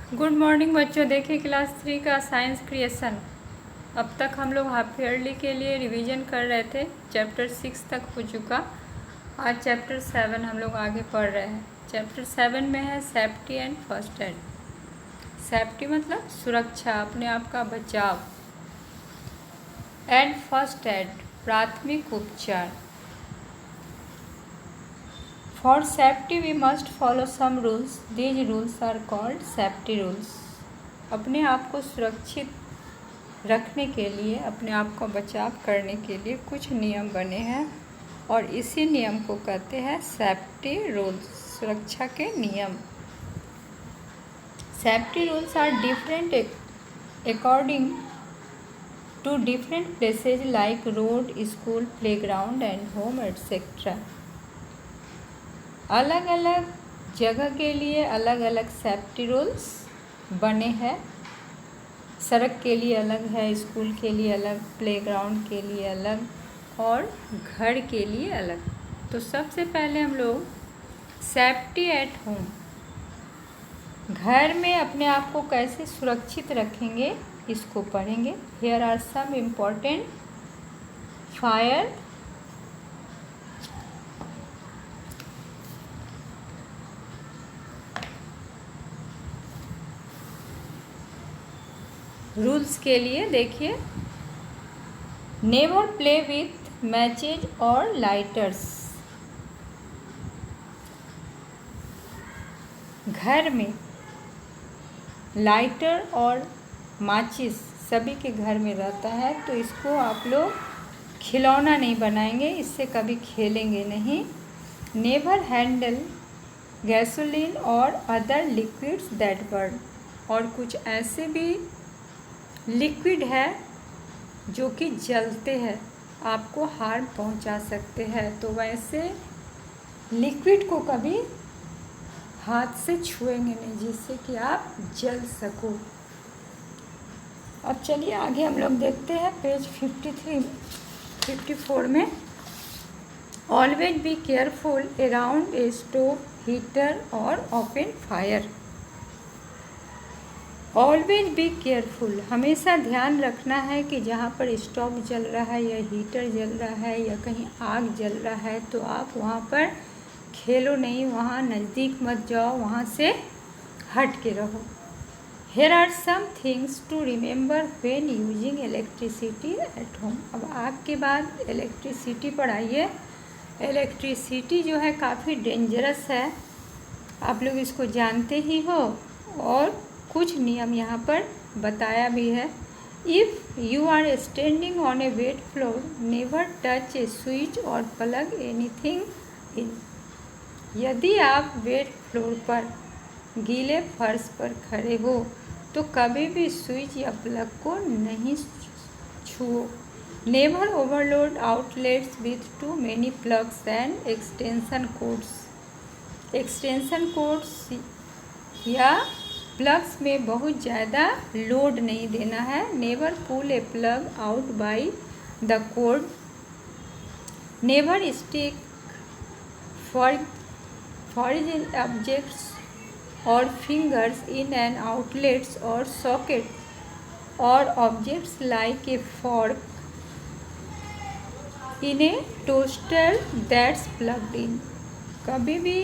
Good morning बच्चों। देखिए class 3 का साइंस क्रिएशन। अब तक हम लोग हाफ ईयरली के लिए रिवीजन कर रहे थे। चैप्टर 6 तक हो चुका। आज चैप्टर 7 हम लोग आगे पढ़ रहे हैं। चैप्टर 7 में है safety and first aid. Safety मतलब सुरक्षा, अपने आप का बचाव। एंड फर्स्ट एड प्राथमिक उपचार। For safety we must follow some rules. These rules are called safety rules. अपने आप को सुरक्षित रखने के लिए, अपने आप को बचाव करने के लिए कुछ नियम बने हैं और इसी नियम को कहते हैं सेफ्टी रूल्स, सुरक्षा के नियम। Safety rules are different according to different places like road, school, playground and home etcetera. अलग अलग जगह के लिए अलग अलग सेफ्टी रूल्स बने हैं। सड़क के लिए अलग है, स्कूल के लिए अलग, प्लेग्राउंड के लिए अलग और घर के लिए अलग। तो सबसे पहले हम लोग सेफ्टी एट होम, घर में अपने आप को कैसे सुरक्षित रखेंगे इसको पढ़ेंगे। Here are some important fire rules के लिए। देखिए, नेवर प्ले विथ मैचेज और लाइटर्स। घर में लाइटर और माचिस सभी के घर में रहता है, तो इसको आप लोग खिलौना नहीं बनाएंगे, इससे कभी खेलेंगे नहीं। नेवर हैंडल गैसोलीन और अदर लिक्विड्स दैट बर्न। और कुछ ऐसे भी लिक्विड है जो कि जलते हैं, आपको हार्म पहुंचा सकते हैं, तो वैसे लिक्विड को कभी हाथ से छुएंगे नहीं जिससे कि आप जल सको। अब चलिए आगे हम लोग देखते हैं पेज 54 में। Always be careful around a stove, heater और open fire. Always be careful, हमेशा ध्यान रखना है कि जहाँ पर स्टोव जल रहा है या हीटर जल रहा है या कहीं आग जल रहा है तो आप वहाँ पर खेलो नहीं, वहाँ नज़दीक मत जाओ, वहाँ से हट के रहो। Here are some things to remember when using electricity at home। अब आग के बाद इलेक्ट्रिसिटी पर आइए। इलेक्ट्रिसिटी जो है काफ़ी डेंजरस है, आप लोग इसको जानते ही हो और कुछ नियम यहाँ पर बताया भी है। If you are standing on a wet floor, never touch a switch or plug anything in. यदि आप वेट फ्लोर पर गीले फर्श पर खड़े हो तो कभी भी स्विच या प्लग को नहीं छुओ। Never overload outlets with too many plugs and extension cords. Extension cords या प्लग्स में बहुत ज़्यादा लोड नहीं देना है। Never pull a plug out by the cord. Never stick foreign objects or fingers in an outlets or socket or objects like a fork in a toaster that's plugged in. कभी भी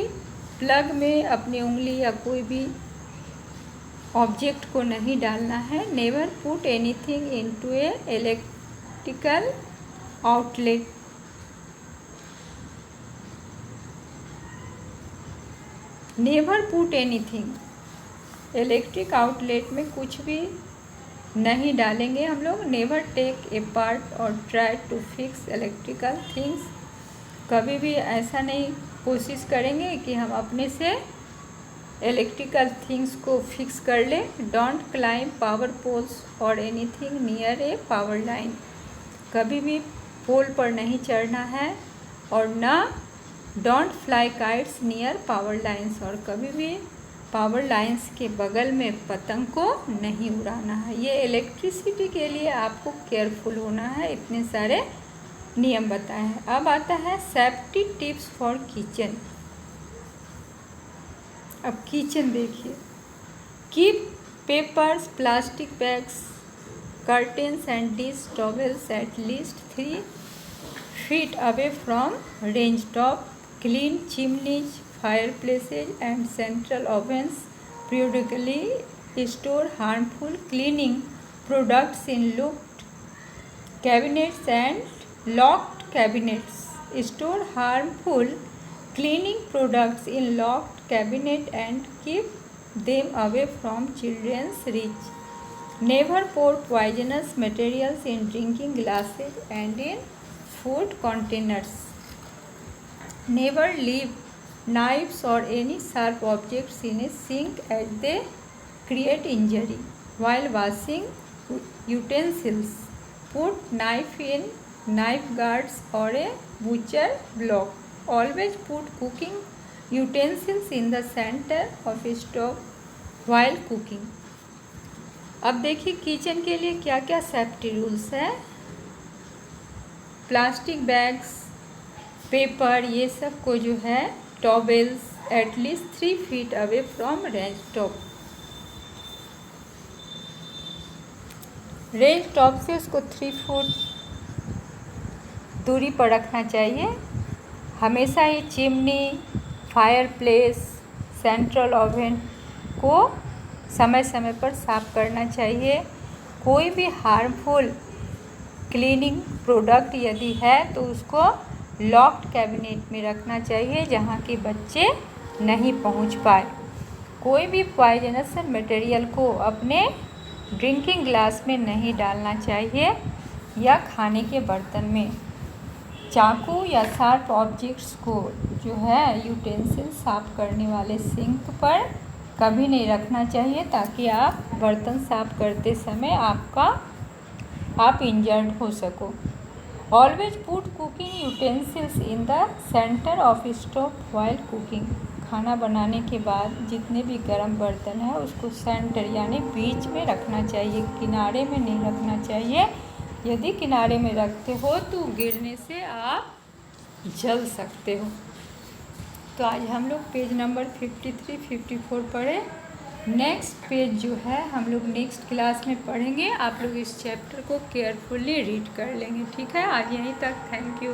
plug में अपनी उंगली या कोई भी object को नहीं डालना है। Never put anything into a electrical outlet. Never put anything, electric outlet में कुछ भी नहीं डालेंगे हम लोग। Never take apart or try to fix electrical things. कभी भी ऐसा नहीं कोशिश करेंगे कि हम अपने से इलेक्ट्रिकल थिंग्स को फिक्स कर ले। डोंट क्लाइम पावर पोल्स और एनीथिंग नियर ए पावर लाइन। कभी भी पोल पर नहीं चढ़ना है और ना don't fly kites near power lines, और कभी भी पावर लाइन्स के बगल में पतंग को नहीं उड़ाना है। ये इलेक्ट्रिसिटी के लिए आपको केयरफुल होना है, इतने सारे नियम बताए हैं। अब आता है सेफ्टी टिप्स फॉर किचन। अब किचन देखिए, keep papers, plastic bags, curtains and dish towels at least 3 feet away from range top. Clean chimneys, fireplaces and central ovens. Periodically store harmful cleaning products in locked cabinets and locked cabinets. Store harmful cleaning products in locked cabinet and keep them away from children's reach. Never pour poisonous materials in drinking glasses and in food containers. Never leave knives or any sharp objects in a sink as they create injury. While washing utensils, put knife in knife guards or a butcher block. Always put cooking utensils in the center of a stove while cooking. अब देखिए kitchen के लिए क्या क्या safety rules है। Plastic bags, paper, ये सब को जो है towels at least 3 feet away from range top. Range top से उसको 3 फुट दूरी पर रखना चाहिए। हमेशा ही चिमनी, फायरप्लेस, सेंट्रल ओवन को समय समय पर साफ करना चाहिए। कोई भी हार्मफुल क्लीनिंग प्रोडक्ट यदि है तो उसको लॉक्ड कैबिनेट में रखना चाहिए जहाँ कि बच्चे नहीं पहुँच पाए। कोई भी पॉइजनस मटेरियल को अपने ड्रिंकिंग ग्लास में नहीं डालना चाहिए या खाने के बर्तन में। चाकू या शार्प ऑब्जेक्ट्स को जो है यूटेंसिल साफ करने वाले सिंक पर कभी नहीं रखना चाहिए ताकि आप बर्तन साफ करते समय आप इंजर्ड हो सको। Always put cooking utensils in the centre of stove while cooking. खाना बनाने के बाद जितने भी गर्म बर्तन है उसको सेंटर यानी बीच में रखना चाहिए, किनारे में नहीं रखना चाहिए। यदि किनारे में रखते हो तो गिरने से आप जल सकते हो। तो आज हम लोग पेज नंबर 53-54 पढ़े। नेक्स्ट पेज जो है हम लोग नेक्स्ट क्लास में पढ़ेंगे। आप लोग इस चैप्टर को केयरफुली रीड कर लेंगे। ठीक है, आज यहीं तक। Thank you.